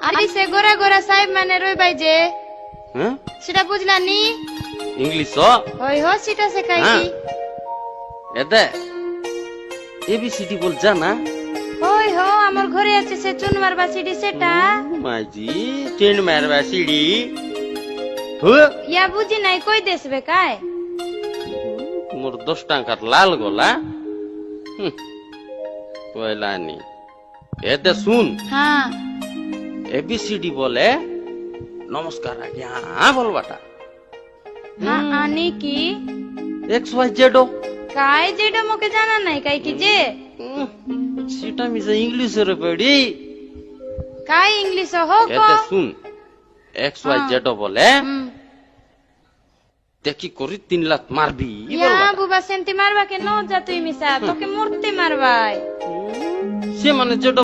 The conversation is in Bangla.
আরে সে গোরা গোরা সাহেব মানে রই বাই যে হ্যাঁ সেটা বুঝলানি ইংলিশ হই হো সেটা শেখাইছি এতে এবিসিডি বল জানা হই হো আমার ঘরে আছে সে চুন মারবা সিডি সেটা মাজি ট্রেন মারবা সিডি ইয়া বুঝি নাই কই দেশবে কাই মোর 10 টাকার লাল গলা কইলানি এতে শুন হ্যাঁ এবিসিডি বলে নমস্কার আগে হ্যাঁ বলবাটা হ্যাঁ আনি কি এক্স ওয়াই জেড কাই যেটা মোকে জানা নাই কাই কি যে সেটা মিছে ইংলিশের পড়ি কাই ইংলিশ হো কো এতে শুন এক্স ওয়াই জেড বলে দেখি করি 3 লাখ মারবি ইয়া বুবা সেন্তি মারবা কে ন যা তুই মিসা তোকে মূর্তি মারবাই সে মানে যেটা